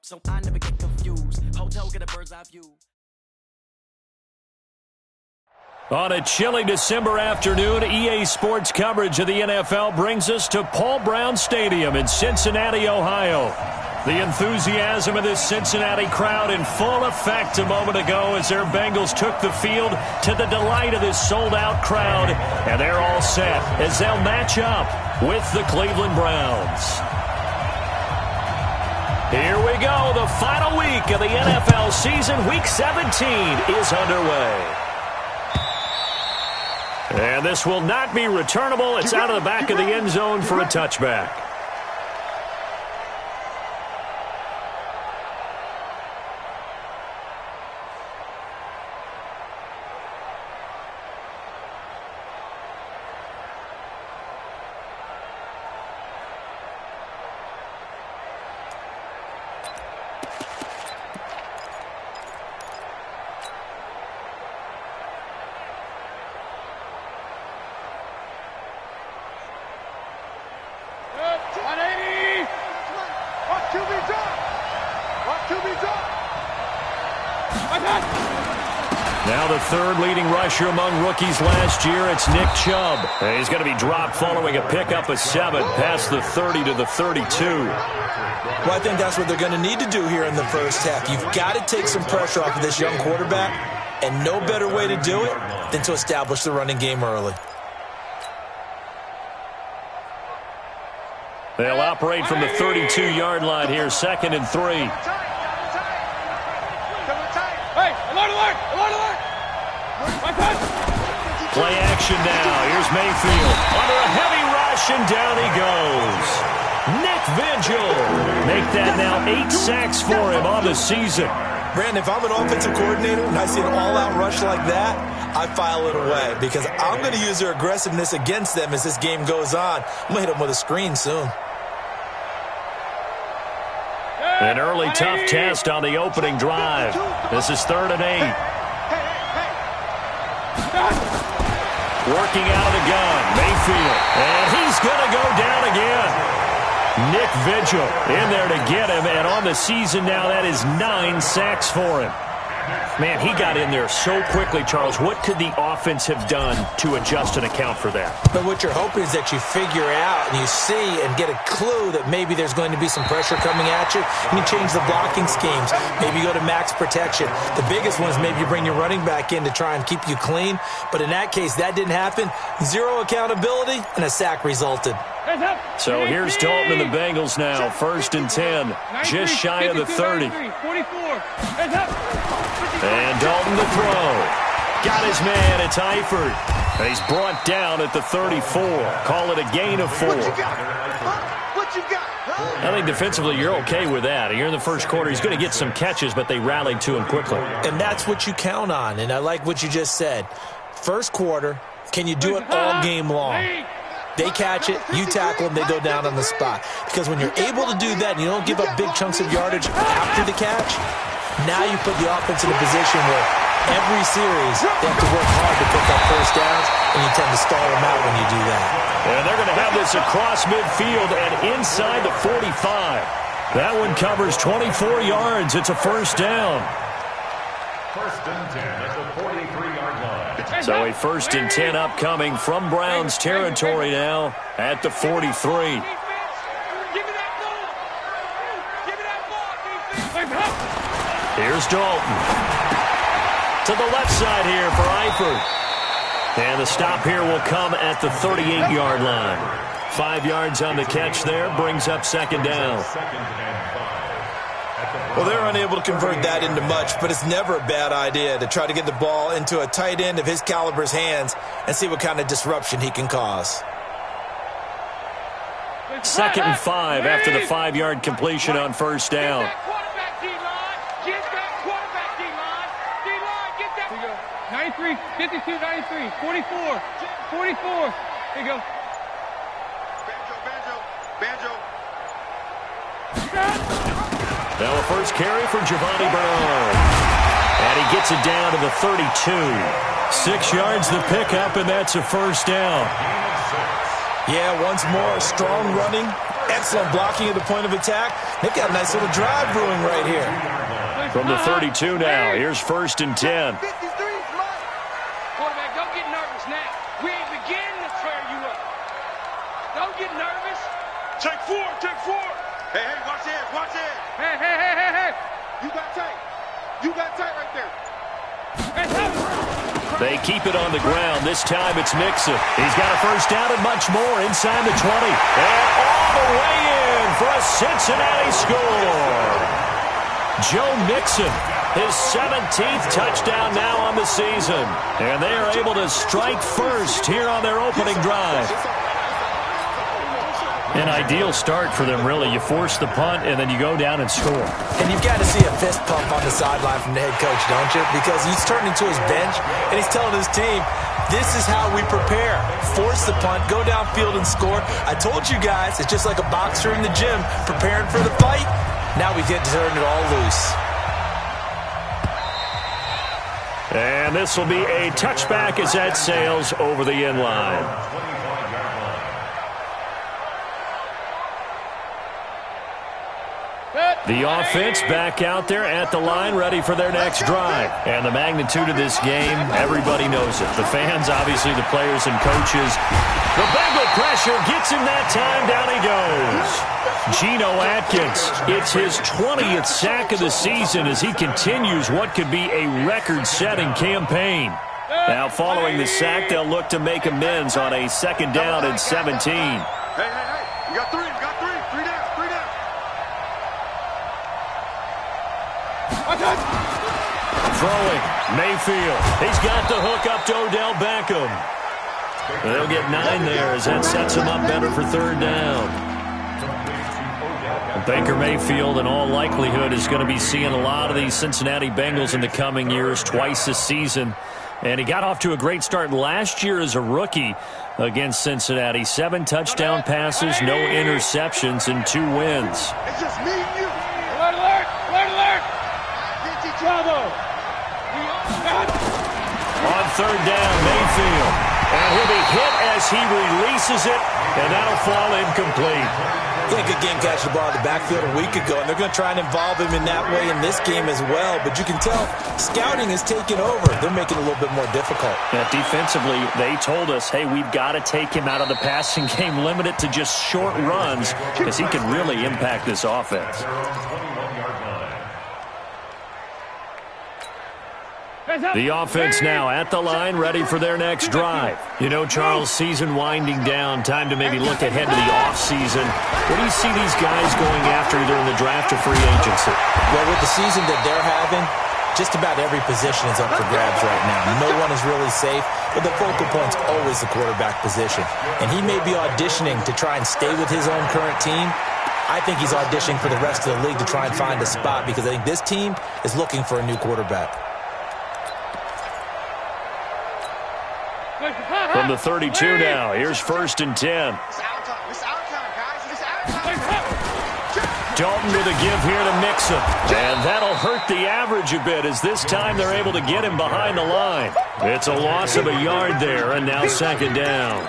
so I never get confused. Hotel get a bird's eye view. On a chilly December afternoon, EA Sports coverage of the NFL brings us to Paul Brown Stadium in Cincinnati, Ohio. The enthusiasm of this Cincinnati crowd in full effect a moment ago as their Bengals took the field to the delight of this sold-out crowd. And they're all set as they'll match up with the Cleveland Browns. Here we go. The final week of the NFL season. Week 17 is underway. And this will not be returnable. It's out of the back of the end zone for a touchback. Now the third leading rusher among rookies last year, it's Nick Chubb. He's going to be dropped following a pickup of 7 past the 30 to the 32. Well, I think that's what they're going to need to do here in the first half. You've got to take some pressure off of this young quarterback, and no better way to do it than to establish the running game early. They'll operate from the 32-yard line here, 2nd and 3. Play action now. Here's Mayfield. Under a heavy rush, and down he goes. Nick Vigil. Make that now 8 sacks for him on the season. Brandon, if I'm an offensive coordinator and I see an all-out rush like that, I file it away because I'm going to use their aggressiveness against them as this game goes on. I'm going to hit them with a screen soon. An early tough test on the opening drive. This is 3rd and 8. Working out of the gun, Mayfield. And he's going to go down again. Nick Vigil in there to get him. And on the season now, that is 9 sacks for him. Man, he got in there so quickly, Charles. What could the offense have done to adjust and account for that? But what you're hoping is that you figure out and you see and get a clue that maybe there's going to be some pressure coming at you, and you change the blocking schemes. Maybe you go to max protection. The biggest one is maybe you bring your running back in to try and keep you clean. But in that case, that didn't happen. 0 accountability, and a sack resulted. So here's Dalton and the Bengals now. 1st and 10, just shy of the 30. And Dalton to throw. Got his man, it's Eifert. And he's brought down at the 34. Call it a gain of 4. I think defensively you're okay with that. You're in the first quarter. He's going to get some catches, but they rallied to him quickly. And that's what you count on, and I like what you just said. First quarter, can you do it all game long? They catch it, you tackle them, they go down on the spot. Because when you're able to do that and you don't give up big chunks of yardage after the catch, now you put the offense in a position where every series they have to work hard to pick up first downs, and you tend to stall them out when you do that. And they're going to have this across midfield and inside the 45. That one covers 24 yards. It's a first down. 1st and 10 at the 43-yard line. So a 1st and 10 upcoming from Browns territory now at the 43. Here's Dalton. To the left side here for Eifert. And the stop here will come at the 38-yard line. 5 yards on the catch there, brings up 2nd down. Well, they're unable to convert that into much, but it's never a bad idea to try to get the ball into a tight end of his caliber's hands and see what kind of disruption he can cause. 2nd and 5 after the 5-yard completion on 1st down. 93, 52, 93, 44, 44. There you go. Banjo. Now a first carry for Giovanni Bernard. And he gets it down to the 32. 6 yards the pickup, and that's a first down. Yeah, once more, strong running, Excellent blocking at the point of attack. They've got a nice little drive brewing right here. From the 32 now, here's 1st and 10. Quarterback, don't get nervous now. We ain't beginning to tear you up. Don't get nervous. Take 4, take 4. Hey, watch it, watch it. Hey. You got tight. You got tight right there. Hey, They keep it on the ground. This time it's Mixon. He's got a 1st down and much more inside the 20. And all the way in for a Cincinnati score. Joe Mixon, his 17th touchdown now on the season. And they are able to strike first here on their opening drive. An ideal start for them, really. You force the punt, and then you go down and score. And you've got to see a fist pump on the sideline from the head coach, don't you? Because he's turning to his bench, and he's telling his team, this is how we prepare. Force the punt, go downfield and score. I told you guys, it's just like a boxer in the gym preparing for the fight. Now we get to turn it all loose. And this will be a touchback as that sails over the end line. The offense back out there at the line, ready for their next drive. And the magnitude of this game, everybody knows it. The fans, obviously the players and coaches. The Bengal pressure gets him that time. Down he goes. Geno Atkins, it's his 20th sack of the season as he continues what could be a record-setting campaign. Now following the sack, they'll look to make amends on a 2nd down and 17. Hey. You got 3, you got 3. 3 down, 3 down. Throwing, Mayfield. He's got the hook up to Odell Beckham. They'll get 9 there as that sets him up better for 3rd down. Baker Mayfield, in all likelihood, is going to be seeing a lot of these Cincinnati Bengals in the coming years, twice this season. And he got off to a great start last year as a rookie against Cincinnati. 7 touchdown passes, no interceptions, and 2 wins. It's just me and you. Alert! Bravo! On 3rd down, Mayfield. And he'll be hit as he releases it, and that'll fall incomplete. Yeah, good game catching the ball in the backfield a week ago, and they're going to try and involve him in that way in this game as well. But you can tell scouting is taking over. They're making it a little bit more difficult. Defensively, they told us, hey, we've got to take him out of the passing game, limit it to just short runs, because he can really impact this offense. The offense now at the line, ready for their next drive. You know, Charles, season winding down, time to maybe look ahead to the offseason. Where do you see these guys going after either in the draft or free agency? Well, with the season that they're having, just about every position is up for grabs right now. No one is really safe, but the focal point's always the quarterback position. And he may be auditioning to try and stay with his own current team. I think he's auditioning for the rest of the league to try and find a spot because I think this team is looking for a new quarterback. From the 32 now, here's 1st and 10. It's our time, guys. It's our time. Dalton with a give here to Mixon. And that'll hurt the average a bit as this time they're able to get him behind the line. It's a loss of a yard there, and now 2nd down.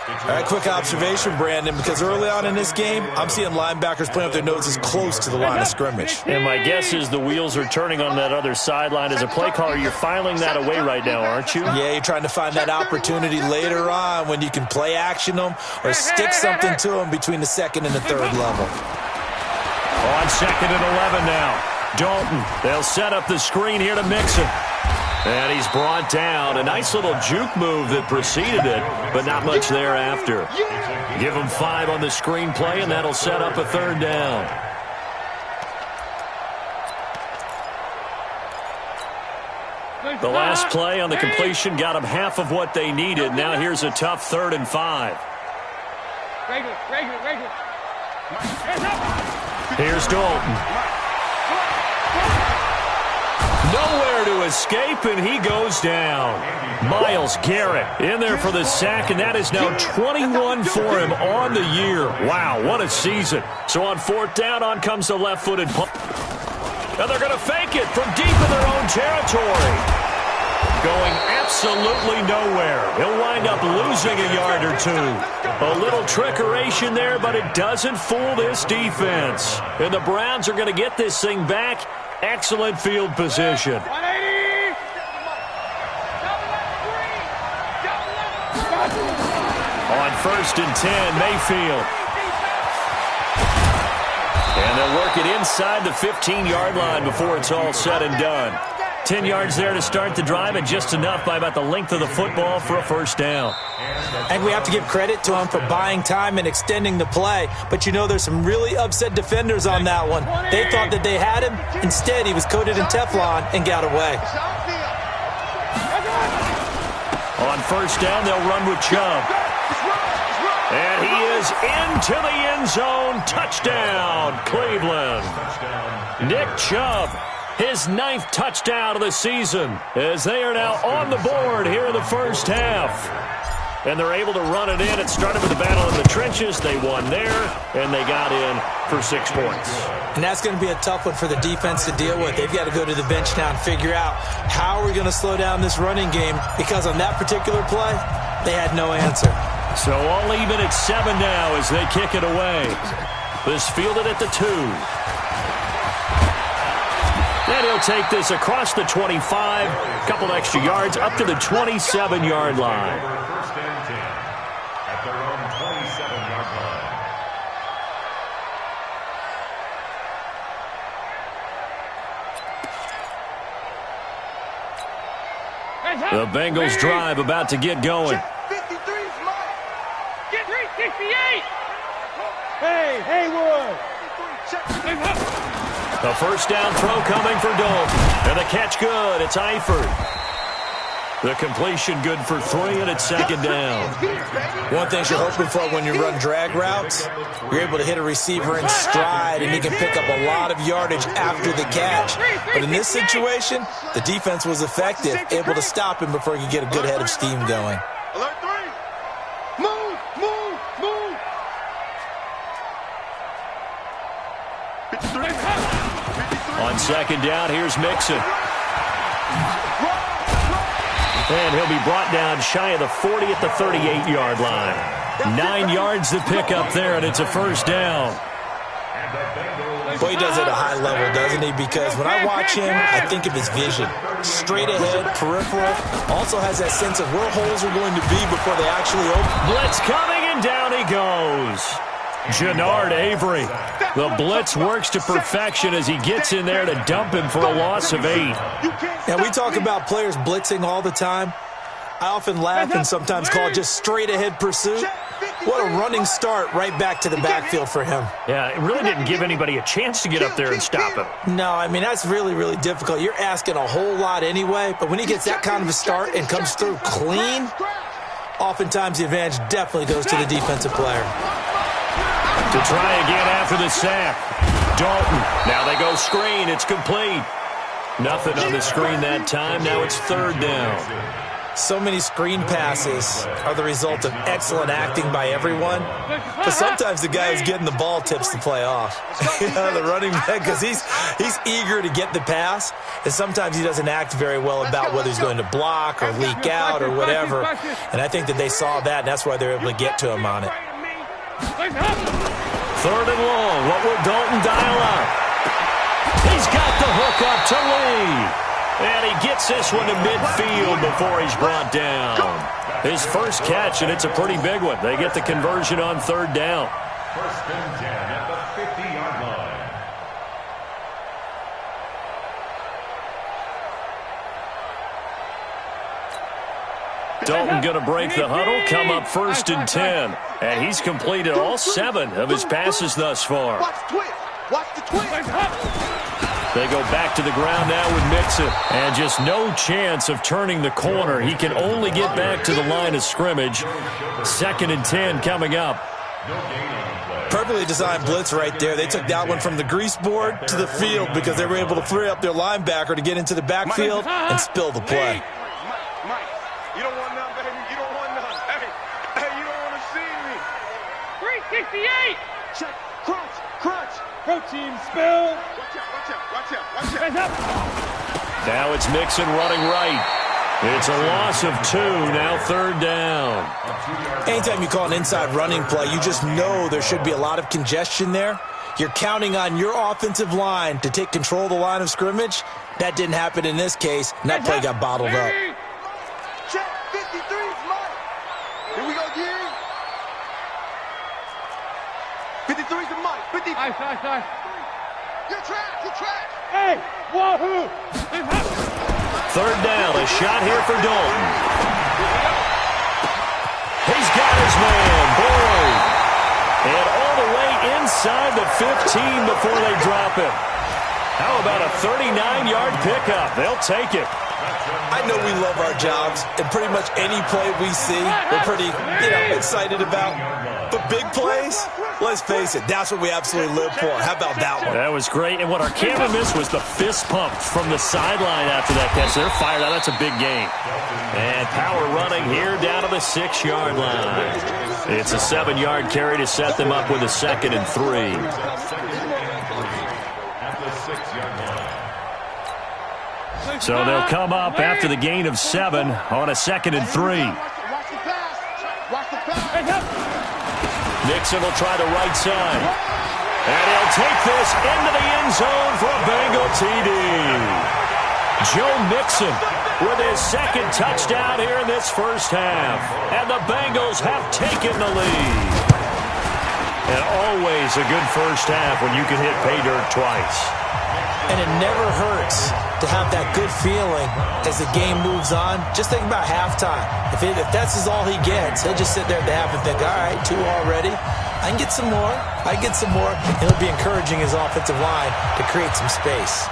All right, quick observation, Brandon, because early on in this game, I'm seeing linebackers playing with their noses close to the line of scrimmage. And my guess is the wheels are turning on that other sideline. As a play caller, you're filing that away right now, aren't you? Yeah, you're trying to find that opportunity later on when you can play action them or stick something to them between the 2nd and the 3rd level. On 2nd and 11 now. Dalton, they'll set up the screen here to Mixon. And he's brought down. A nice little juke move that preceded it, but not much thereafter. Give him 5 on the screen play, and that'll set up a 3rd down. The last play on the completion got them half of what they needed. Now here's a tough 3rd and 5. Regular. Here's Dalton. Nowhere to escape, and he goes down. Myles Garrett in there for the sack, and that is now 21 for him on the year. Wow, what a season. So on 4th down, on comes the left-footed punt. And they're going to fake it from deep in their own territory. going absolutely nowhere. He'll wind up losing a yard or two. A little trickeration there, but it doesn't fool this defense. And the Browns are going to get this thing back. Excellent field position. On 1st and 10, Mayfield. And they'll work it inside the 15-yard line before it's all said and done. 10 yards there to start the drive, and just enough by about the length of the football for a first down. And we have to give credit to him for buying time and extending the play. But you know, there's some really upset defenders on that one. They thought that they had him. Instead, he was coated in Teflon and got away. On 1st down, they'll run with Chubb. And he is into the end zone. Touchdown, Cleveland. Nick Chubb, his 9th touchdown of the season, as they are now on the board here in the first half. And they're able to run it in. It started with the battle in the trenches. They won there, and they got in for 6 points. And that's going to be a tough one for the defense to deal with. They've got to go to the bench now and figure out how are we going to slow down this running game, because on that particular play, they had no answer. So all even at 7 now as they kick it away. This fielded at the 2. And he'll take this across the 25, a couple extra yards, up to the 27-yard line. First and 10 at their own 27-yard line. The Bengals drive about to get going. 53's mine. Get 368. Hey, Haywood. A first down throw coming for Dalton. And the catch good. It's Eifert. The completion good for 3, and it's 2nd down. One thing you're hoping for when you run drag routes, you're able to hit a receiver in stride, and he can pick up a lot of yardage after the catch. But in this situation, the defense was effective, able to stop him before he could get a good head of steam going. Alert 3. Move, move, move. 53. On 2nd down, here's Mixon. And he'll be brought down shy of the 40 at the 38-yard line. 9 yards to pick up there, and it's a first down. Boy, he does it at a high level, doesn't he? Because when I watch him, I think of his vision. Straight ahead, peripheral. Also has that sense of where holes are going to be before they actually open. Blitz coming, and down he goes. Jannard Avery. The blitz works to perfection as he gets in there to dump him for a loss of 8. Now, we talk about players blitzing all the time. I often laugh and sometimes call it just straight-ahead pursuit. What a running start right back to the backfield for him. Yeah, it really didn't give anybody a chance to get up there and stop him. No, I mean, that's really, really difficult. You're asking a whole lot anyway, but when he gets that kind of a start and comes through clean, oftentimes the advantage definitely goes to the defensive player. To try again after the sack. Dalton. Now they go screen. It's complete. Nothing on the screen that time. Now it's 3rd down. So many screen passes are the result of excellent acting by everyone. But sometimes the guy who's getting the ball tips the play off. The running back, because he's eager to get the pass. And sometimes he doesn't act very well about whether he's going to block or leak out or whatever. And I think that they saw that, and that's why they're able to get to him on it. 3rd and long. What will Dalton dial up? He's got the hook up to Lee. And he gets this one to midfield before he's brought down. His first catch, and it's a pretty big one. They get the conversion on 3rd down. 1st and 10 at the 50-yard line. Dalton going to break the huddle, come up 1st and 10. And he's completed all 7 of his passes thus far. Watch the twist. Watch the twist. They go back to the ground now with Mixon. And just no chance of turning the corner. He can only get back to the line of scrimmage. 2nd and 10 coming up. Perfectly designed blitz right there. They took that one from the grease board to the field because they were able to free up their linebacker to get into the backfield and spill the play. Mike, you don't want none, baby. You don't want none. Hey, you don't want to see me. 368. Check. Crunch. Protein spill. Watch out. Hands up. Now it's Mixon running right. It's a loss of 2, now 3rd down. Anytime you call an inside running play, you just know there should be a lot of congestion there. You're counting on your offensive line to take control of the line of scrimmage. That didn't happen in this case, and that play got bottled up. Check 53 is mine. Here we go, Gary. 53 is mine. 53. Nice. Your track. Hey, wahoo! 3rd down, a shot here for Dalton. He's got his man, Boyd. And all the way inside the 15 before they drop him. How about a 39-yard pickup? They'll take it. I know we love our jobs, and pretty much any play we see, we're pretty, excited about. But big plays, let's face it, that's what we absolutely live for. How about that one? That was great, and what our camera missed was the fist pump from the sideline after that catch. They're fired out. That's a big gain. And power running here down to the 6-yard line. It's a 7-yard carry to set them up with a 2nd and 3. So they'll come up after the gain of 7 on a 2nd and 3. Nixon will try the right side. And he'll take this into the end zone for a Bengal TD. Joe Mixon with his 2nd touchdown here in this first half. And the Bengals have taken the lead. And always a good first half when you can hit pay dirt twice. And it never hurts to have that good feeling as the game moves on. Just think about halftime. If that's all he gets, he'll just sit there at the half and think, all right, 2 already. I can get some more. And he'll be encouraging his offensive line to create some space.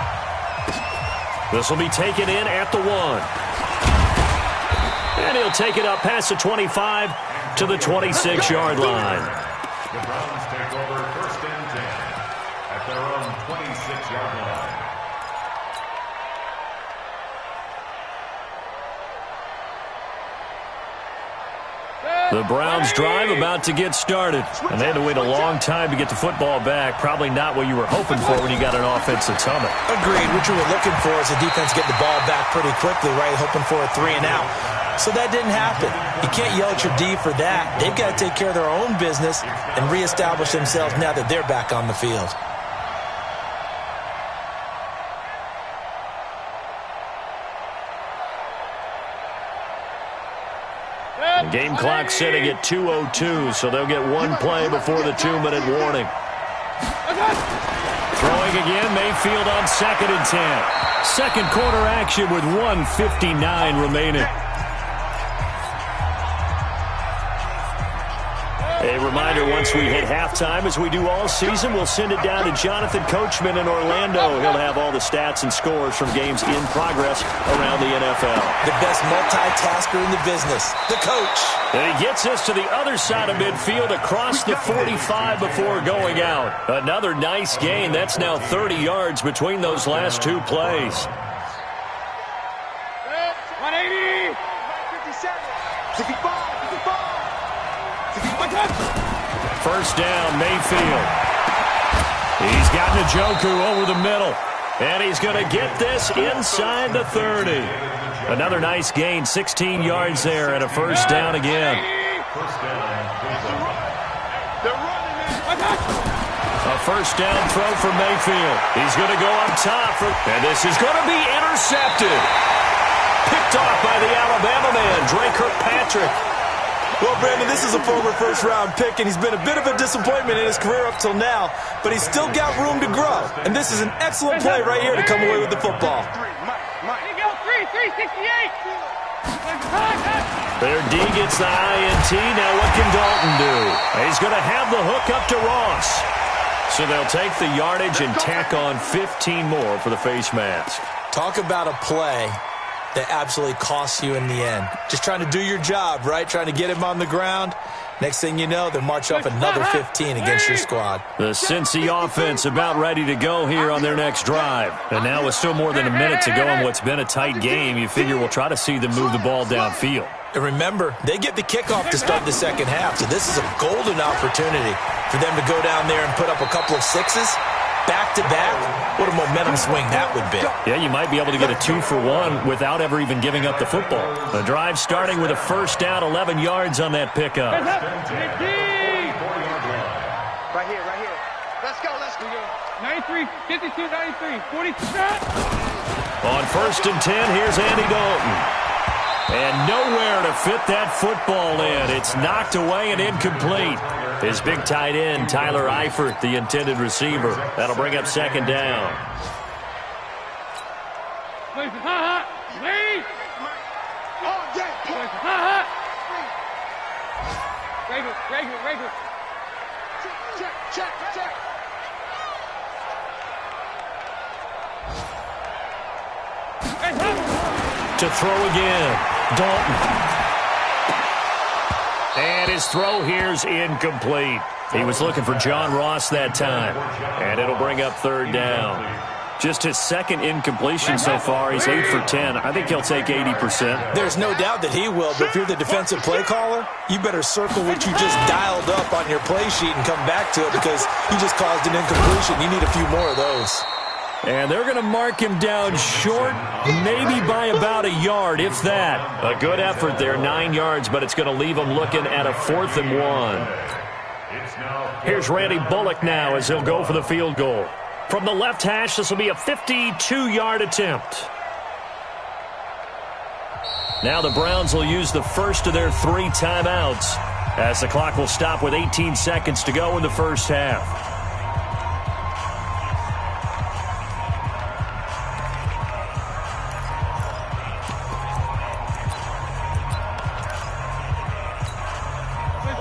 This will be taken in at the 1. And he'll take it up past the 25 to the 26-yard line. The Browns take over 1st and 10 at their own 26-yard line. The Browns drive about to get started. And they had to wait a long time to get the football back. Probably not what you were hoping for when you got an offense that's humming. Agreed. What you were looking for is the defense get the ball back pretty quickly, right? Hoping for a 3 and out. So that didn't happen. You can't yell at your D for that. They've got to take care of their own business and reestablish themselves now that they're back on the field. The game clock sitting at 2:02, so they'll get 1 play before the 2-minute warning. Throwing again, Mayfield on 2nd and 10. 2nd quarter action with 1:59 remaining. A reminder, once we hit halftime, as we do all season, we'll send it down to Jonathan Coachman in Orlando. He'll have all the stats and scores from games in progress around the NFL. The best multitasker in the business, the coach. And he gets us to the other side of midfield across the 45 before going out. Another nice gain. That's now 30 yards between those last 2 plays. 180! 57, 65. 1st down, Mayfield. He's got Njoku over the middle. And he's going to get this inside the 30. Another nice gain, 16 yards there, and a 1st down again. A 1st down throw for Mayfield. He's going to go up top, and this is going to be intercepted. Picked off by the Alabama man, Dre Kirkpatrick. Well, Brandon, this is a former first-round pick, and he's been a bit of a disappointment in his career up till now, but he's still got room to grow. And this is an excellent play right here to come away with the football. Here you go, 368. Their D gets the INT. Now what can Dalton do? He's going to have the hook up to Ross. So they'll take the yardage and tack on 15 more for the face mask. Talk about a play that absolutely costs you in the end. Just trying to do your job, right? Trying to get him on the ground. Next thing you know, they march off another 15 against your squad. The Cincy offense about ready to go here on their next drive. And now with still more than a minute to go in what's been a tight game, you figure we'll try to see them move the ball downfield. And remember, they get the kickoff to start the 2nd half, so this is a golden opportunity for them to go down there and put up a couple of 6s back-to-back, what a momentum swing that would be. Yeah, you might be able to get a 2-for-1 without ever even giving up the football. The drive starting with a first down, 11 yards on that pickup. Right here. Let's go. 93, 52, 93, 40. On first and 10, here's Andy Dalton. And nowhere to fit that football in. It's knocked away and incomplete. His big tight end, Tyler Eifert, the intended receiver. That'll bring up second down. Regular. Check. To throw again, Dalton. And his throw here's incomplete. He was looking for John Ross that time. And it'll bring up third down. Just his second incompletion so far. He's 8 for 10. I think he'll take 80%. There's no doubt that he will, but if you're the defensive play caller, you better circle what you just dialed up on your play sheet and come back to it because you just caused an incompletion. You need a few more of those. And they're going to mark him down short, maybe by about a yard, if that. A good effort there, 9 yards, but it's going to leave him looking at a 4th and 1. Here's Randy Bullock now as he'll go for the field goal. From the left hash, this will be a 52-yard attempt. Now the Browns will use the first of their 3 timeouts as the clock will stop with 18 seconds to go in the first half.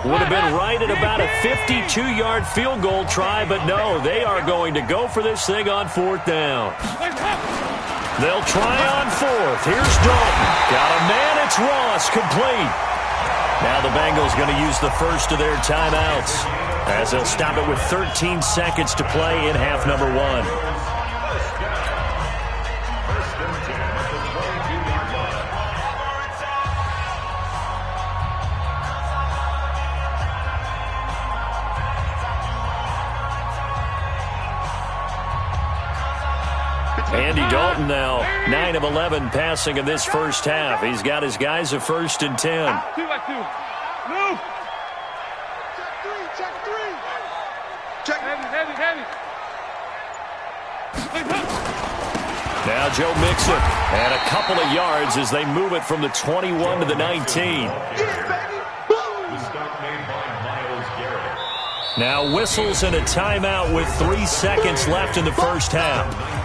Would have been right at about a 52-yard field goal try, but no, they are going to go for this thing on 4th down. They'll try on 4th. Here's Dalton. Got a man. It's Ross. Complete. Now the Bengals going to use the first of their timeouts as they'll stop it with 13 seconds to play in half number 1. Andy Dalton now, 9 of 11 passing in this first half. He's got his guys at 1st and 10. 2 by 2. Move. Check 3. Heavy. Now Joe Mixon, and a couple of yards as they move it from the 21 to the 19. Now whistles and a timeout with 3 seconds left in the first half.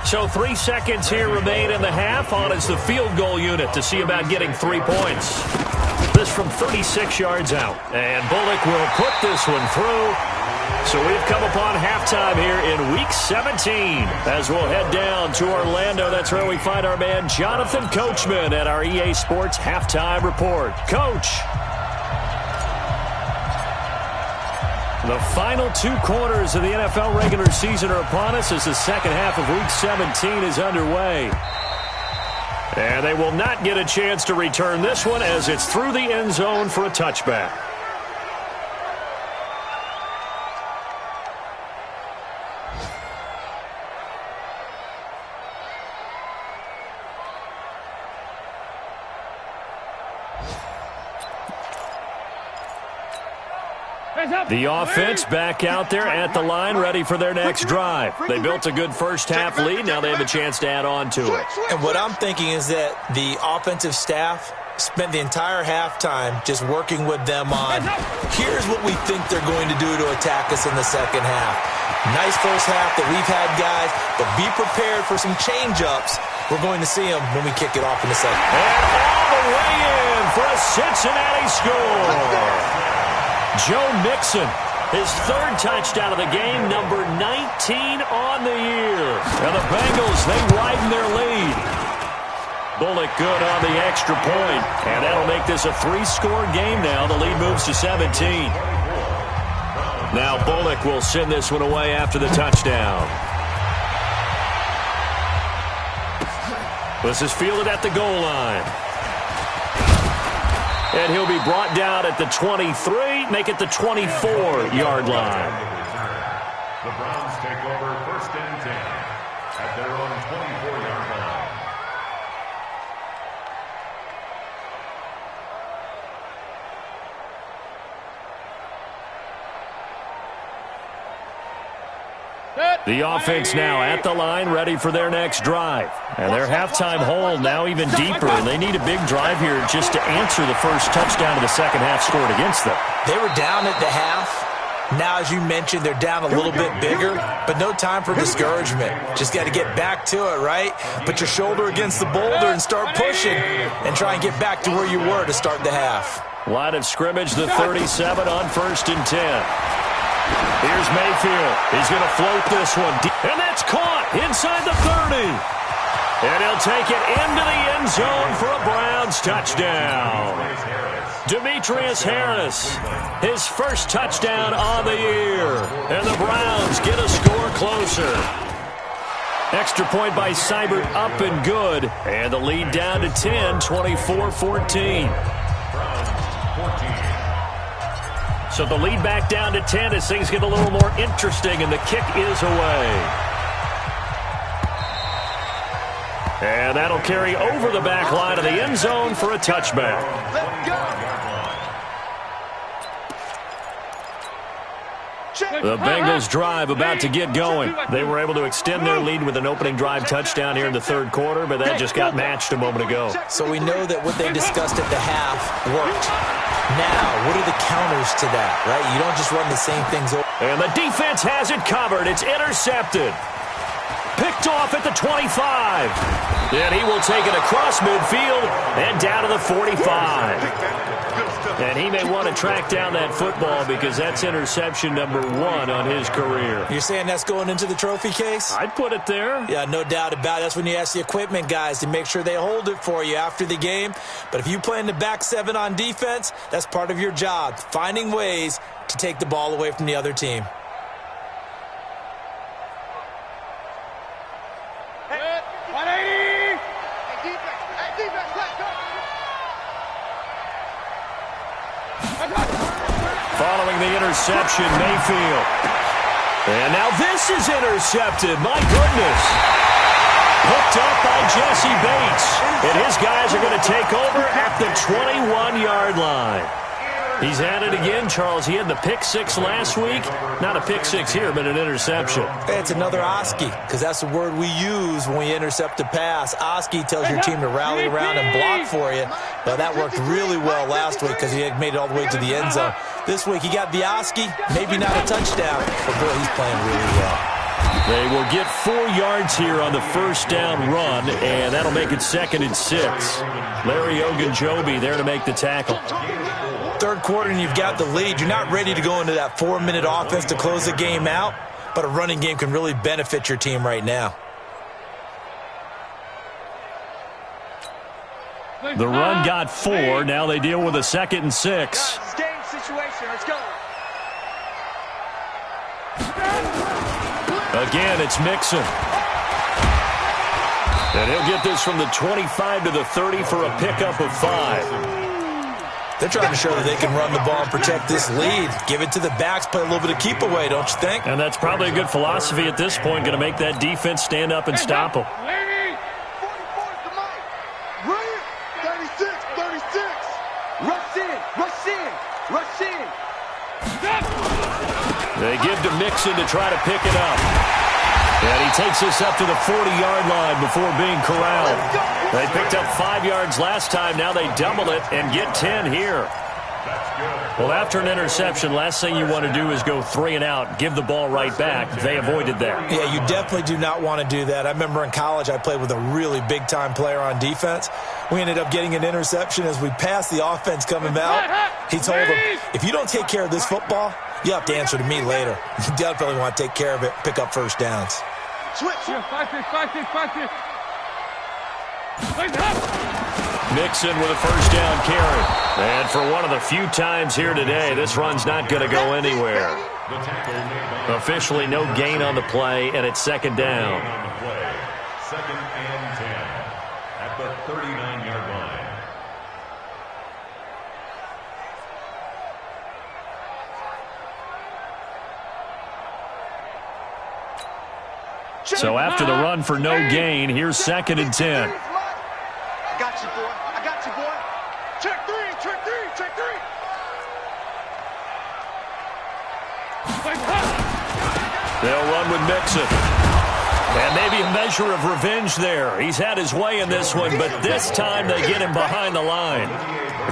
So 3 seconds here remain in the half. On is the field goal unit to see about getting 3 points. This from 36 yards out. And Bullock will put this one through. So we've come upon halftime here in Week 17. As we'll head down to Orlando, that's where we find our man Jonathan Coachman at our EA Sports Halftime Report. Coach. The final 2 quarters of the NFL regular season are upon us as the second half of Week 17 is underway. And they will not get a chance to return this one as it's through the end zone for a touchback. The offense back out there at the line, ready for their next drive. They built a good first half lead. Now they have a chance to add on to it. And what I'm thinking is that the offensive staff spent the entire halftime just working with them on, here's what we think they're going to do to attack us in the second half. Nice first half that we've had, guys, but be prepared for some change-ups. We're going to see them when we kick it off in the second. And all the way in for a Cincinnati score. Joe Mixon, his 3rd touchdown of the game, number 19 on the year. And the Bengals, they widen their lead. Bullock good on the extra point, and that'll make this a 3-score game now. The lead moves to 17. Now Bullock will send this one away after the touchdown. This is fielded at the goal line. And he'll be brought down at the 23, make it the 24-yard line. The Browns take over 1st and 10 at their own 24-yard line. The offense now at the line, ready for their next drive. And their halftime hole now even deeper, and they need a big drive here just to answer the first touchdown of the second half scored against them. They were down at the half. Now, as you mentioned, they're down a little bit bigger, but no time for discouragement. Just got to get back to it, right? Put your shoulder against the boulder and start pushing and try and get back to where you were to start the half. Line of scrimmage, the 37 on 1st and 10. Here's Mayfield. He's going to float this one. And that's caught inside the 30. And he'll take it into the end zone for a Browns touchdown. Demetrius Harris, his first touchdown on the year. And the Browns get a score closer. Extra point by Seibert up and good. And the lead down to 10, 24-14. So the lead back down to 10 as things get a little more interesting, and the kick is away. And that'll carry over the back line of the end zone for a touchback. The Bengals drive about to get going. They were able to extend their lead with an opening drive touchdown here in the 3rd quarter, but that just got matched a moment ago. So we know that what they discussed at the half worked. Now, what are the counters to that, right? You don't just run the same things over. And the defense has it covered. It's intercepted. Picked off at the 25. And he will take it across midfield and down to the 45. And he may want to track down that football because that's interception number 1 on his career. You're saying that's going into the trophy case? I'd put it there. Yeah, no doubt about it. That's when you ask the equipment guys to make sure they hold it for you after the game. But if you play in the back 7 on defense, that's part of your job, finding ways to take the ball away from the other team. Following the interception, Mayfield. And now this is intercepted. My goodness. Hooked up by Jesse Bates. And his guys are going to take over at the 21-yard line. He's at it again, Charles. He had the pick 6 last week. Not a pick 6 here, but an interception. Hey, it's another Oski, because that's the word we use when we intercept a pass. Oski tells your team to rally around and block for you. Well, that worked really well last week because he had made it all the way to the end zone. This week he got the Oski, maybe not a touchdown, but boy, he's playing really well. They will get 4 yards here on the first down run, and that'll make it 2nd and 6. Larry Ogunjobi there to make the tackle. 3rd quarter and you've got the lead. You're not ready to go into that 4-minute offense to close the game out, but a running game can really benefit your team right now. The run got 4. Now they deal with a 2nd and 6. Game situation. Let's go. Again, it's Mixon. And he'll get this from the 25 to the 30 for a pickup of 5. They're trying to show that they can run the ball and protect this lead. Give it to the backs, play a little bit of keep away, don't you think? And that's probably a good philosophy at this point, going to make that defense stand up and stop them. 36. Rush in. Rush in. Rush in. They give to Mixon to try to pick it up. And he takes this up to the 40-yard line before being corralled. They picked up 5 yards last time. Now they double it and get 10 here. Well, after an interception, last thing you want to do is go 3 and out, give the ball right back. They avoided that. Yeah, you definitely do not want to do that. I remember in college I played with a really big-time player on defense. We ended up getting an interception as we passed the offense coming out. He told him, if you don't take care of this football, you have to answer to me later. You definitely want to take care of it, pick up first downs. Switch. 5-6. Mixon with a first down carry. And for one of the few times here today, this run's not going to go anywhere. Officially no gain on the play, and it's 2nd down. 2nd and 10 at the 39-yard line. So after the run for no gain, here's 2nd and 10. I got you, boy. I got you, boy. Check three, check three, check three. They'll run with Mixon. And maybe a measure of revenge there. He's had his way in this one, but this time they get him behind the line.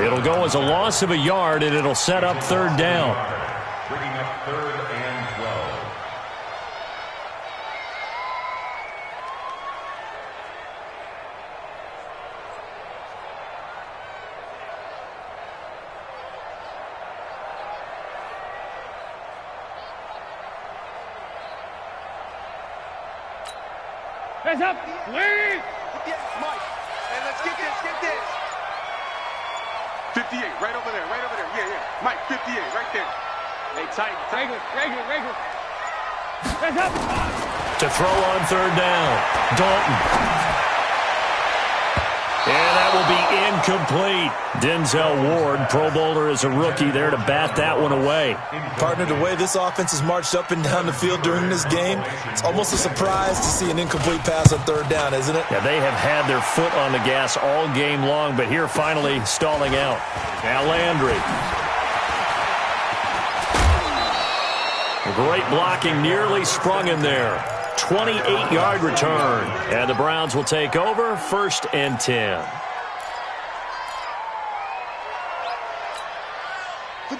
It'll go as a loss of a yard, and it'll set up 3rd down. Bringing up 3rd and 12. Hands up. Lead. Mike, and let's get this. 58, right over there. Yeah. Mike, 58, right there. Hey, tight. Regular. Hands up. To throw on 3rd down, Dalton. And that will be incomplete. Denzel Ward, Pro Bowler as a rookie, there to bat that one away. Partner, the way this offense has marched up and down the field during this game, it's almost a surprise to see an incomplete pass on 3rd down, isn't it? Yeah, they have had their foot on the gas all game long, but here finally stalling out. Now Landry. Great blocking, nearly sprung in there. 28-yard return. And the Browns will take over, 1st and 10.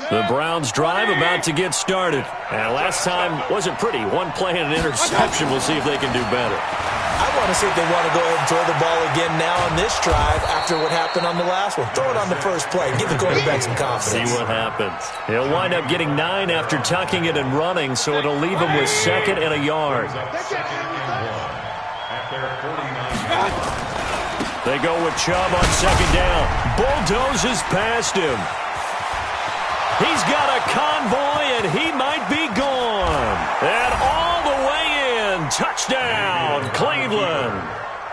The Browns drive about to get started. And last time wasn't pretty. One play and an interception. We'll see if they can do better. I want to see if they want to go ahead and throw the ball again now on this drive after what happened on the last one. Throw it on the first play and give the quarterback some confidence. See what happens. He'll wind up getting 9 after tucking it and running, so it'll leave him with 2nd and a yard. They go with Chubb on 2nd down. Bulldozes past him. He's got a convoy, and he might be gone. And all the way in. Touchdown, Cleveland.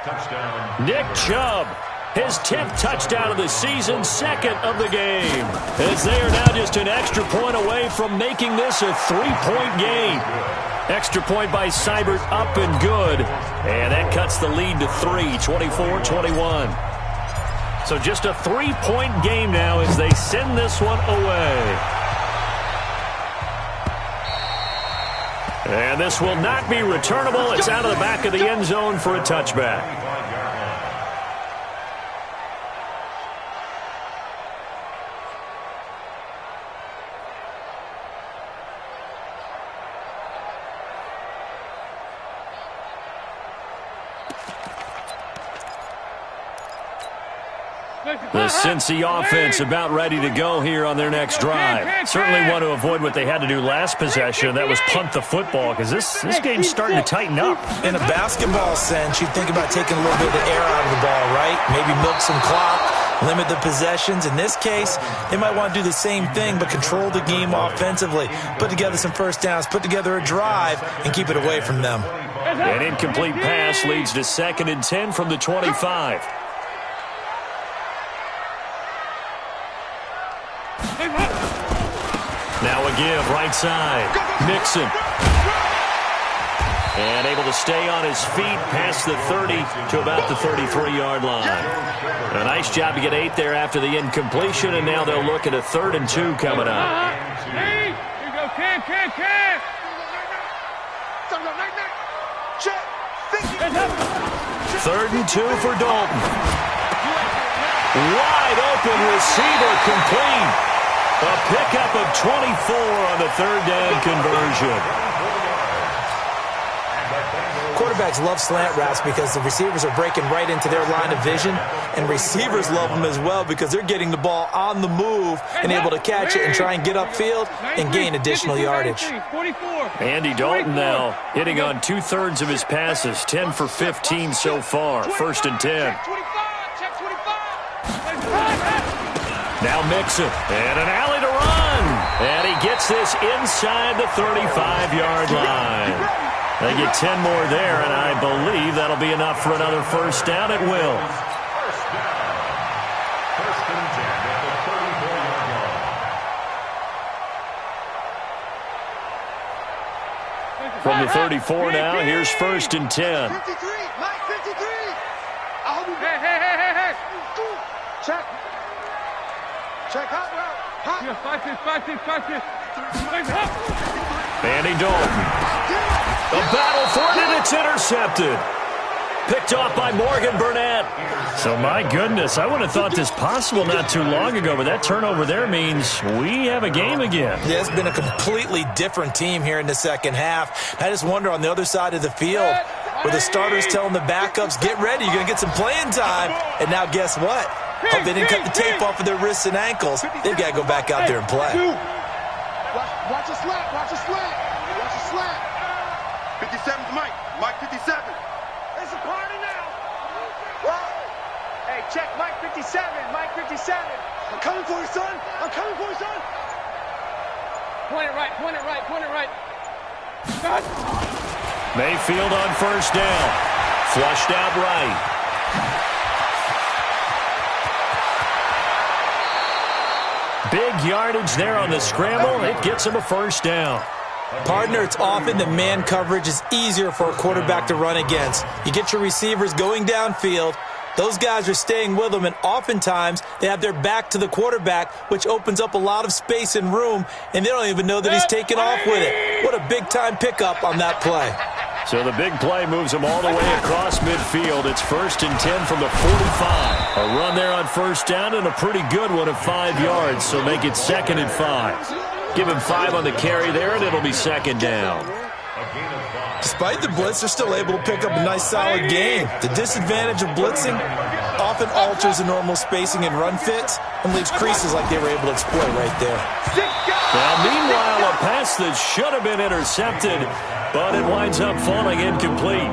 Touchdown. Nick Chubb, his 10th touchdown of the season, 2nd of the game. As they are now just an extra point away from making this a 3-point game. Extra point by Seibert, up and good. And that cuts the lead to 3, 24-21. So just a 3-point game now as they send this one away. And this will not be returnable. It's out of the back of the end zone for a touchback. The Cincy offense about ready to go here on their next drive. Certainly want to avoid what they had to do last possession. That was punt the football, because this game's starting to tighten up. In a basketball sense, you'd think about taking a little bit of the air out of the ball, right? Maybe milk some clock, limit the possessions. In this case, they might want to do the same thing, but control the game offensively. Put together some first downs, put together a drive, and keep it away from them. An incomplete pass leads to 2nd and 10 from the 25. Now a give, right side. Mixon. And able to stay on his feet past the 30 to about the 33-yard line. A nice job to get 8 there after the incompletion, and now they'll look at a 3rd and 2 coming up. Here you go, Cam. 3rd and 2 for Dalton. Wide open receiver complete. A pickup of 24 on the 3rd down conversion. Quarterbacks love slant routes because the receivers are breaking right into their line of vision, and receivers love them as well because they're getting the ball on the move and able to catch it and try and get upfield and gain additional yardage. Andy Dalton now hitting on 2/3 of his passes, 10 for 15 so far, 1st and 10. Now Mixon, and an alley to run. And he gets this inside the 35-yard line. They get 10 more there, and I believe that'll be enough for another first down. It will. First and 10 at the 34-yard line. From the 34 now, here's 1st and 10. 53, Mike, 53. Hey. Check. Check, hot route. Hot. Yeah, 5-6. Andy Dalton. A battle for it, and it's intercepted. Picked off by Morgan Burnett. So, my goodness, I would have thought this possible not too long ago, but that turnover there means we have a game again. Yeah, it's been a completely different team here in the second half. I just wonder on the other side of the field where the starters telling the backups, get ready, you're going to get some playing time. And now guess what? Hope they didn't cut the tape off of their wrists and ankles. They've got to go back out there and play. Watch a slant. Watch a slant. 57's Mike. Mike 57. It's a party now. Whoa. Hey, check Mike 57. Mike 57. I'm coming for you, son. Point it right. Mayfield on 1st down. Flushed out right. Big yardage there on the scramble. It gets him a 1st down. Partner, it's often that man coverage is easier for a quarterback to run against. You get your receivers going downfield. Those guys are staying with them, and oftentimes they have their back to the quarterback, which opens up a lot of space and room, and they don't even know that he's taken off with it. What a big-time pickup on that play. So the big play moves them all the way across midfield. It's 1st and 10 from the 45. A run there on 1st down and a pretty good one of 5 yards, so make it 2nd and 5. Give him 5 on the carry there, and it'll be 2nd down. Despite the blitz, they're still able to pick up a nice, solid gain. The disadvantage of blitzing often alters the normal spacing and run fits and leaves creases like they were able to exploit right there. Now, meanwhile, a pass that should have been intercepted, but it winds up falling incomplete.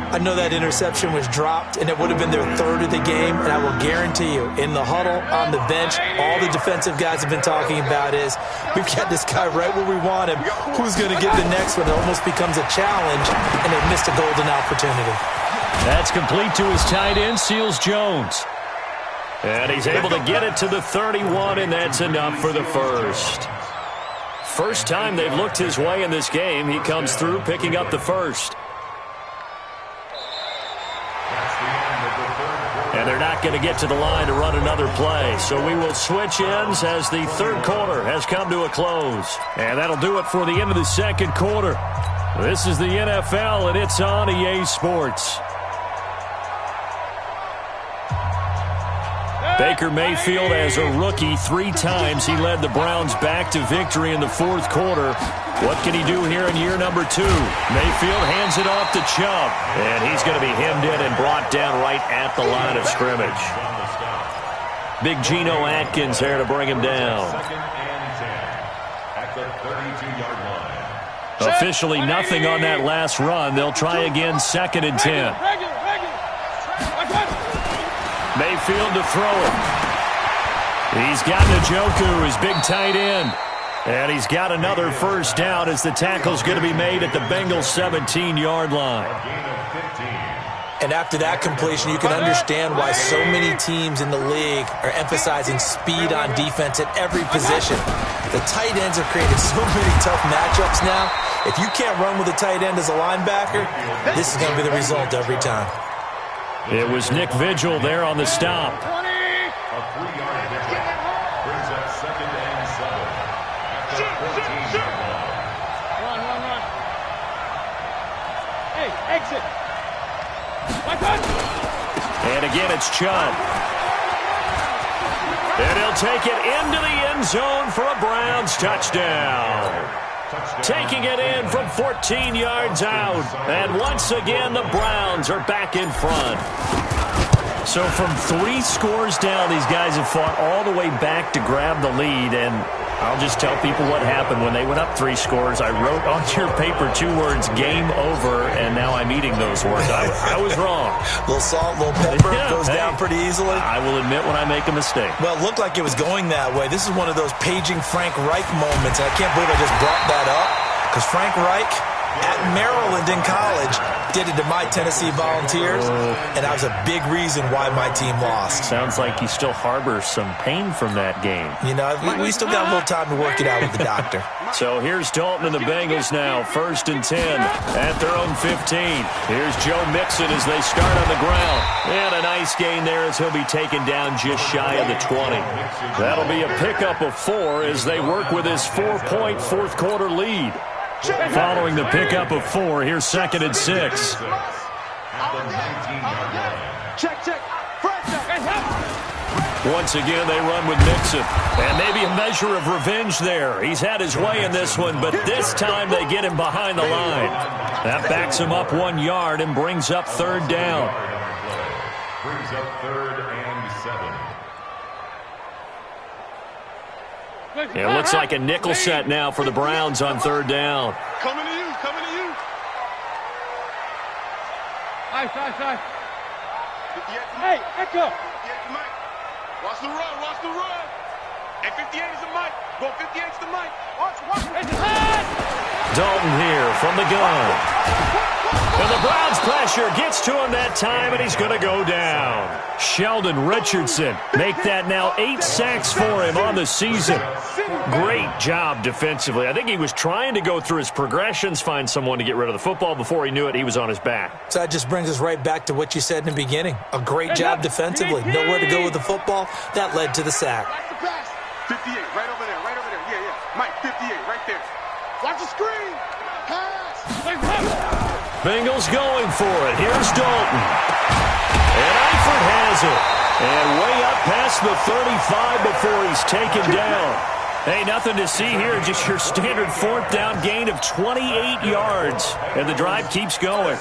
I know that interception was dropped, and it would have been their 3rd of the game, and I will guarantee you, in the huddle, on the bench, all the defensive guys have been talking about is, we've got this guy right where we want him. Who's going to get the next one? It almost becomes a challenge, and they missed a golden opportunity. That's complete to his tight end, Seals Jones. And he's able to get it to the 31, and that's enough for the 1st. First time they've looked his way in this game, he comes through picking up the 1st. And they're not going to get to the line to run another play. So we will switch ends as the 3rd quarter has come to a close. And that'll do it for the end of the 2nd quarter. This is the NFL, and it's on EA Sports. Baker Mayfield, as a rookie, 3 times he led the Browns back to victory in the 4th quarter. What can he do here in year number 2? Mayfield hands it off to Chubb, and he's going to be hemmed in and brought down right at the line of scrimmage. Big Geno Atkins there to bring him down. Officially nothing on that last run. They'll try again, 2nd and 10. Mayfield to throw it. He's got Njoku, his big tight end. And he's got another 1st down as the tackle's going to be made at the Bengals' 17-yard line. And after that completion, you can understand why so many teams in the league are emphasizing speed on defense at every position. The tight ends have created so many tough matchups now. If you can't run with a tight end as a linebacker, this is going to be the result every time. It was Nick Vigil there on the stop. A 3-yard difference brings up 2nd and 7 at the 14-yard line. Run. Hey, exit. And again, it's Chubb. And he'll take it into the end zone for a Browns touchdown. Taking it in from 14 yards out. And once again, the Browns are back in front. So from 3 scores down, these guys have fought all the way back to grab the lead. And I'll just tell people what happened when they went up 3 scores. I wrote on your paper 2 words, game over, and now I'm eating those words. I was wrong. A little salt, a little pepper, goes down pretty easily. I will admit when I make a mistake. Well, it looked like it was going that way. This is one of those paging Frank Reich moments, and I can't believe I just brought that up, because Frank Reich at Maryland in college did it to my Tennessee Volunteers, and that was a big reason why my team lost. Sounds like you still harbor some pain from that game. You know, we still got a little time to work it out with the doctor. So here's Dalton and the Bengals now, 1st and 10 at their own 15. Here's Joe Mixon as they start on the ground. And a nice gain there as he'll be taken down just shy of the 20. That'll be a pickup of 4 as they work with his 4-point fourth-quarter lead. Following the pickup of 4, here's 2nd and 6. Check. Once again, they run with Mixon. And maybe a measure of revenge there. He's had his way in this one, but this time they get him behind the line. That backs him up 1 yard and brings up 3rd down. Brings up 3rd and 7. It looks like a nickel set now for the Browns on 3rd down. Coming to you. Nice. 58 Hey, Echo. to Mike. Watch the run. And 58 is the Mike. Go 58 is the Mike. Watch. It's hot. Dalton here from the gun. And the Browns pressure gets to him that time, and he's going to go down. Sheldon Richardson make that now 8 sacks for him on the season. Great job defensively. I think he was trying to go through his progressions, find someone to get rid of the football. Before he knew it, he was on his back. So that just brings us right back to what you said in the beginning. A great job defensively. Nowhere to go with the football. That led to the sack. 58, right over there. Yeah. Mike, 58, right there. Watch the screen. Pass. Bengals going for it. Here's Dalton. And Eifert has it. And way up past the 35 before he's taken down. Hey, nothing to see here. Just your standard 4th down gain of 28 yards. And the drive keeps going.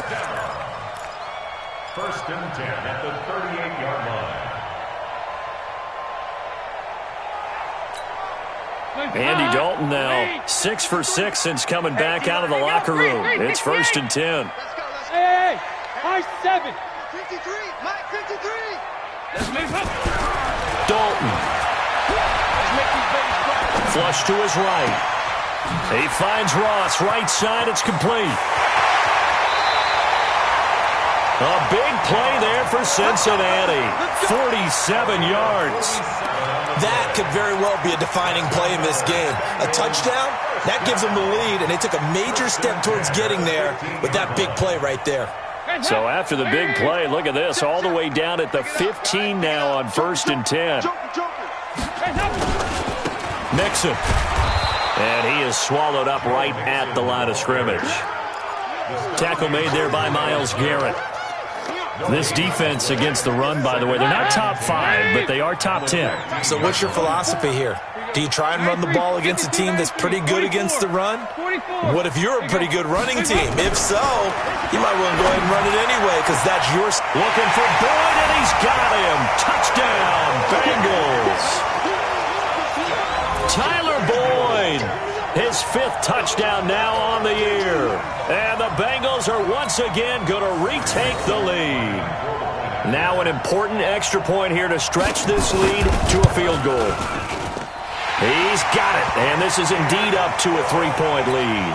1st and 10 at the 38-yard line. Andy Dalton now 6 for 6 since coming back out of the locker room. It's 1st and 10. Hey. High 7. 53. Mike, 53. Let's move up. Dalton. Flush to his right. He finds Ross. Right side. It's complete. A big play there for Cincinnati. 47 yards. That could very well be a defining play in this game. A touchdown, that gives them the lead, and they took a major step towards getting there with that big play right there. So after the big play, look at this, all the way down at the 15 now on 1st and 10. Mixon. And he is swallowed up right at the line of scrimmage. Tackle made there by Myles Garrett. This defense against the run, by the way, they're not top 5, but they are top 10. So what's your philosophy here? Do you try and run the ball against a team that's pretty good against the run? What if you're a pretty good running team? If so, you might want to go ahead and run it anyway because that's your... Looking for Boyd, and he's got him. Touchdown, Bengals. Tyler Boyd, his 5th touchdown now on the year. And the Bengals are once again going to retake the lead. Now an important extra point here to stretch this lead to a field goal. He's got it, and this is indeed up to a 3-point lead.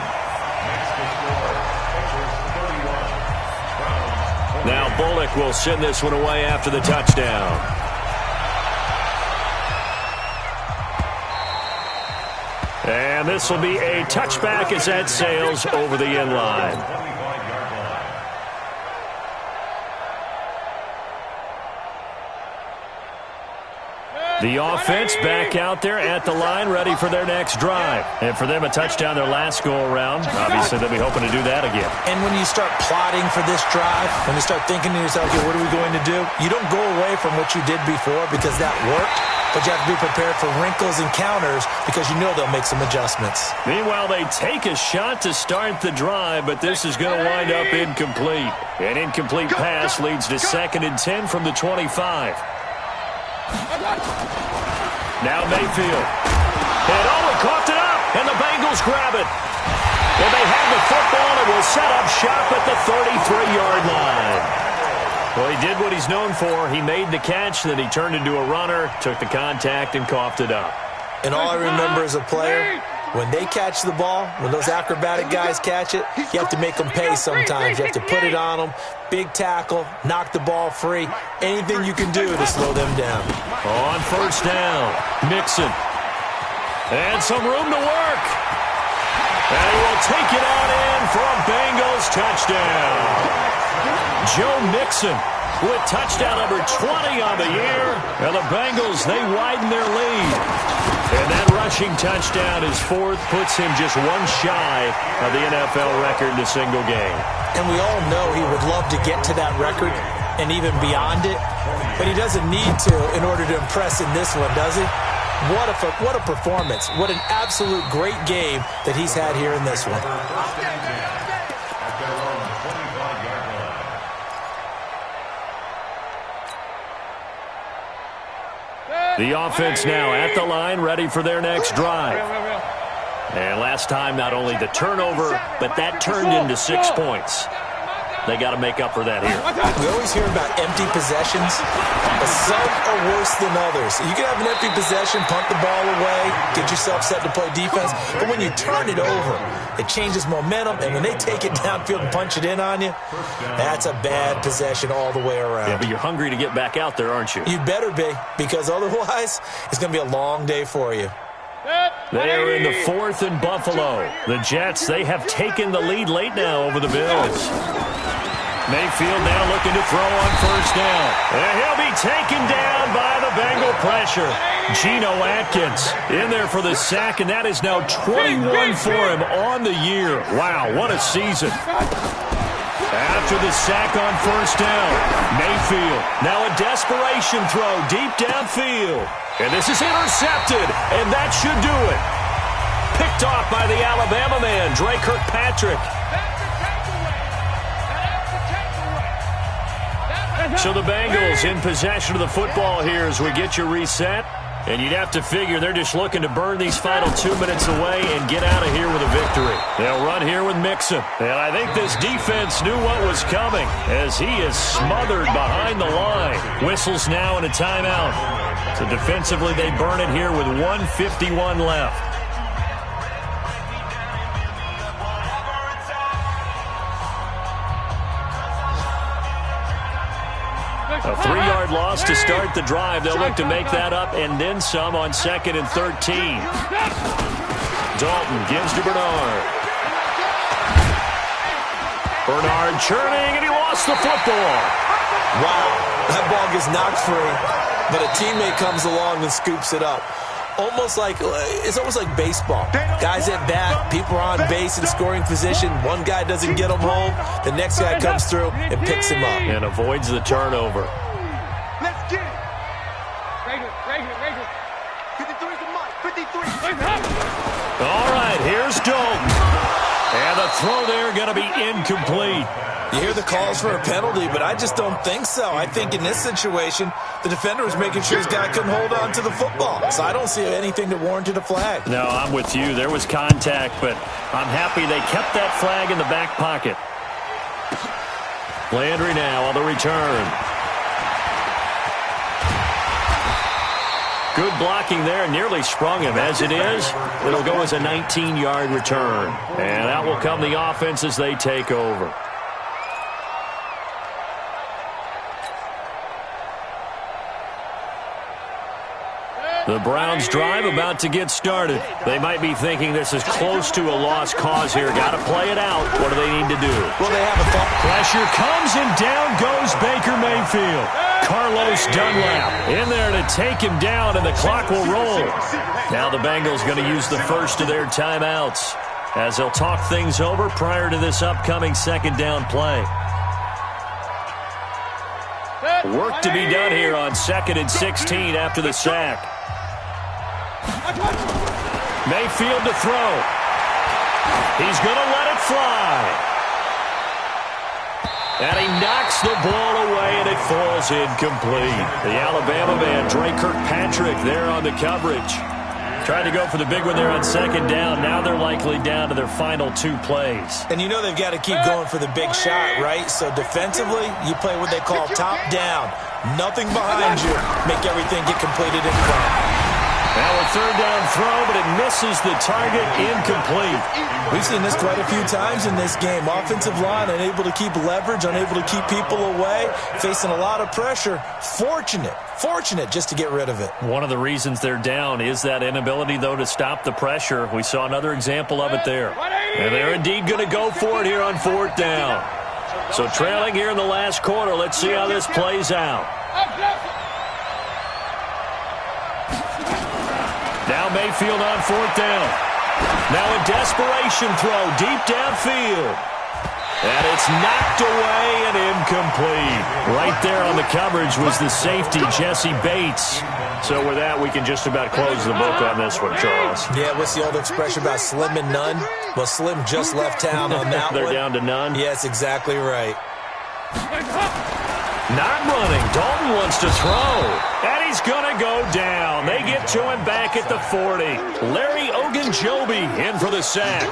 Now Bullock will send this one away after the touchdown. And this will be a touchback as that sails over the end line. The offense back out there at the line, ready for their next drive. And for them, a touchdown their last go-around. Obviously, they'll be hoping to do that again. And when you start plotting for this drive, when you start thinking to yourself, okay, what are we going to do? You don't go away from what you did before because that worked, but you have to be prepared for wrinkles and counters because you know they'll make some adjustments. Meanwhile, they take a shot to start the drive, but this is going to wind up incomplete. An incomplete pass leads to 2nd and 10 from the 25. Now Mayfield. And he coughed it up, and the Bengals grab it. And they have the football and will set up shop at the 33-yard line. Well, he did what he's known for. He made the catch, then he turned into a runner, took the contact, and coughed it up. And all I remember as a player, when they catch the ball, when those acrobatic guys catch it, you have to make them pay sometimes. You have to put it on them, big tackle, knock the ball free, anything you can do to slow them down. On 1st down, Mixon. And some room to work. And he will take it on in for a Bengals touchdown. Joe Mixon with touchdown number 20 on the year. And the Bengals, they widen their lead. And that rushing touchdown, his fourth, puts him just one shy of the NFL record in a single game. And we all know he would love to get to that record and even beyond it, but he doesn't need to in order to impress in this one, does he? What a performance. What an absolute great game that he's had here in this one. The offense now at the line, ready for their next drive. And last time, not only the turnover, but that turned into 6 points. They got to make up for that here. We always hear about empty possessions, but some are worse than others. You can have an empty possession, punt the ball away, get yourself set to play defense, but when you turn it over, it changes momentum, and when they take it downfield and punch it in on you, that's a bad possession all the way around. Yeah, but you're hungry to get back out there, aren't you? You better be, because otherwise, it's going to be a long day for you. They are in the 4th and Buffalo. The Jets, they have taken the lead late now over the Bills. Mayfield now looking to throw on first down. And he'll be taken down by the Bengal pressure. Geno Atkins in there for the sack, and that is now 21 for him on the year. Wow, what a season. After the sack on first down, Mayfield now a desperation throw deep downfield. And this is intercepted, and that should do it. Picked off by the Alabama man, Dre Kirkpatrick. So the Bengals in possession of the football here as we get you reset. And you'd have to figure they're just looking to burn these final 2 minutes away and get out of here with a victory. They'll run here with Mixon. And I think this defense knew what was coming as he is smothered behind the line. Whistles now and a timeout. So defensively they burn it here with 1:51 left. A 3-yard loss to start the drive. They'll look to make that up and then some on 2nd and 13. Dalton gives to Bernard. Bernard churning, and he lost the football. Wow, that ball gets knocked free, but a teammate comes along and scoops it up. It's almost like baseball. Guys at bat, people are on base in scoring position. One guy doesn't get him home. The next guy comes through and picks him up. And avoids the turnover. Let's get it. Regular. 53 to Mike. 53. All right, here's Dalton. And the throw there going to be incomplete. You hear the calls for a penalty, but I just don't think so. I think in this situation, the defender was making sure his guy couldn't hold on to the football. So I don't see anything that warranted a flag. No, I'm with you. There was contact, but I'm happy they kept that flag in the back pocket. Landry now on the return. Good blocking there, nearly sprung him. As it is, it'll go as a 19-yard return. And out will come the offense as they take over. The Browns drive about to get started. They might be thinking this is close to a lost cause here. Got to play it out. What do they need to do? Well, they have a thought. Pressure comes, and down goes Baker Mayfield. Carlos Dunlap in there to take him down, and the clock will roll. Now the Bengals going to use the first of their timeouts as they'll talk things over prior to this upcoming second down play. Work to be done here on 2nd and 16 after the sack. Mayfield to throw. He's going to let it fly. And he knocks the ball away, and it falls incomplete. The Alabama man, Dre Kirkpatrick, there on the coverage. Tried to go for the big one there on second down. Now they're likely down to their final 2 plays. And you know they've got to keep going for the big shot, right? So defensively, you play what they call top down. Nothing behind you. Make everything get completed in front. Now a third down throw, but it misses the target, incomplete. We've seen this quite a few times in this game. Offensive line unable to keep leverage, unable to keep people away, facing a lot of pressure. Fortunate just to get rid of it. One of the reasons they're down is that inability, though, to stop the pressure. We saw another example of it there. And they're indeed going to go for it here on 4th down. So trailing here in the last quarter. Let's see how this plays out. Now Mayfield on 4th down. Now a desperation throw deep downfield. And it's knocked away and incomplete. Right there on the coverage was the safety, Jesse Bates. So with that, we can just about close the book on this one, Charles. Yeah, what's the old expression about slim and none? Well, Slim just left town on that They're one. down to none? Yes, exactly right. Not running. Dalton wants to throw. And he's going to go down. They get to him back at the 40. Larry Ogunjobi in for the sack.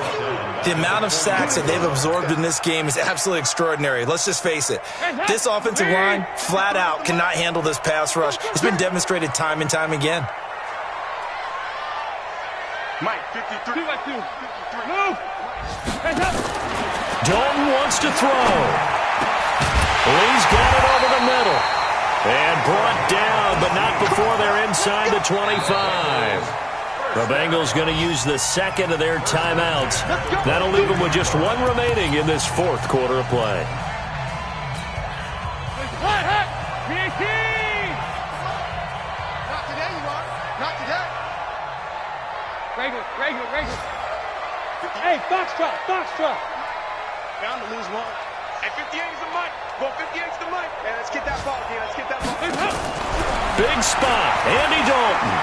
The amount of sacks that they've absorbed in this game is absolutely extraordinary. Let's just face it. This offensive line, flat out, cannot handle this pass rush. It's been demonstrated time and time again. Mike, 53. 2 by 2. Move. Hands up. Dalton wants to throw. Lee's got it over the middle. And brought down, but not before they're inside the 25. The Bengals going to use the second of their timeouts. That'll leave them with just one remaining in this 4th quarter of play. PAT. Not today, you are. Not today. Regular. Hey, Foxtrot. Down to lose one. Hey, 58 is the mic. Go 58 is the mic. Hey, let's get that ball again. Let's get that ball. Big spot. Andy Dalton.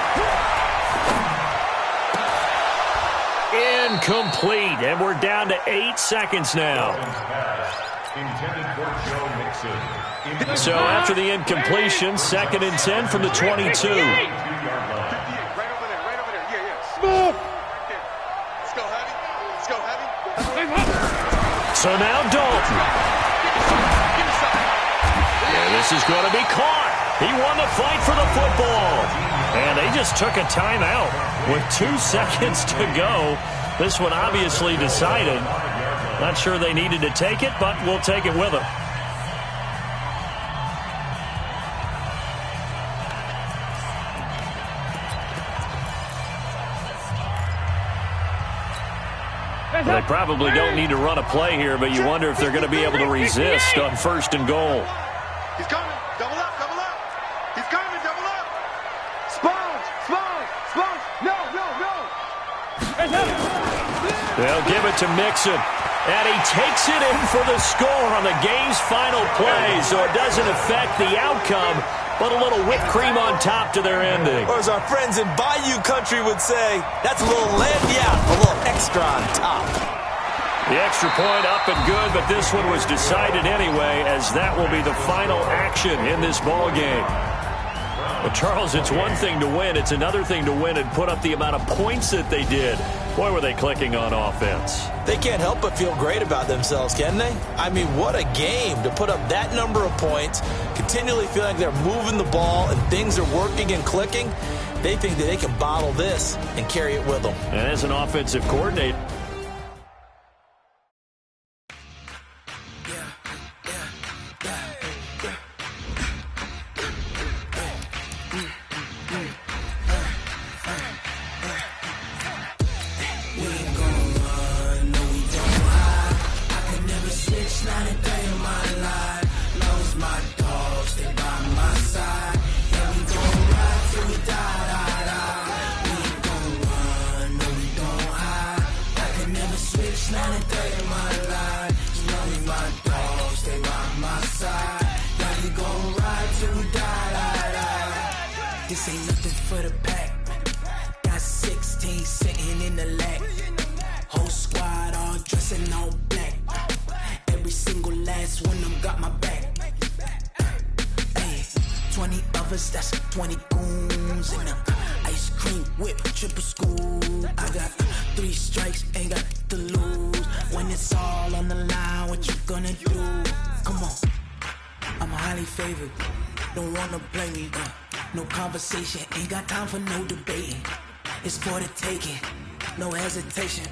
Incomplete, and we're down to 8 seconds now. So after the incompletion, 2nd and 10 from the 22. Right over there. Yeah. Move. Let's go heavy. So now Dalton. And this is going to be caught. He won the fight for the football. And they just took a timeout with 2 seconds to go. This one obviously decided. Not sure they needed to take it, but we'll take it with them. Well, they probably don't need to run a play here, but you wonder if they're going to be able to resist on 1st and goal. He's coming. Double up. He's coming. Double up. Sponge. No. They'll give it to Mixon. And he takes it in for the score on the game's final play, so it doesn't affect the outcome, but a little whipped cream on top to their ending. Or as our friends in Bayou Country would say, that's a little lagniappe, a little extra on top. The extra point up and good, but this one was decided anyway, as that will be the final action in this ball game. But Charles, it's one thing to win. It's another thing to win and put up the amount of points that they did. Boy, were they clicking on offense. They can't help but feel great about themselves, can they? I mean, what a game to put up that number of points, continually feeling like they're moving the ball and things are working and clicking. They think that they can bottle this and carry it with them. And as an offensive coordinator, This ain't nothing for the pack. Got 16 sitting in the lap. Whole squad all dressing all black. Every single last one of them got my back. Hey, 20 of us, that's 20 goons in a ice cream whip, triple school. I got 3 strikes, ain't got to lose. When it's all on the line, what you gonna do? Come on, I'm highly favored. Don't wanna play me, no conversation, ain't got time for no debating. It's for the taking, no hesitation.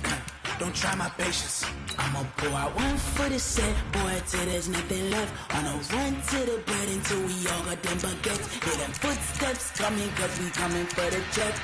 Don't try my patience. I'ma pull out one for the set, boy, till there's nothing left. On a run to the bread until we all got them baguettes. Hear them footsteps coming, cause we coming for the check.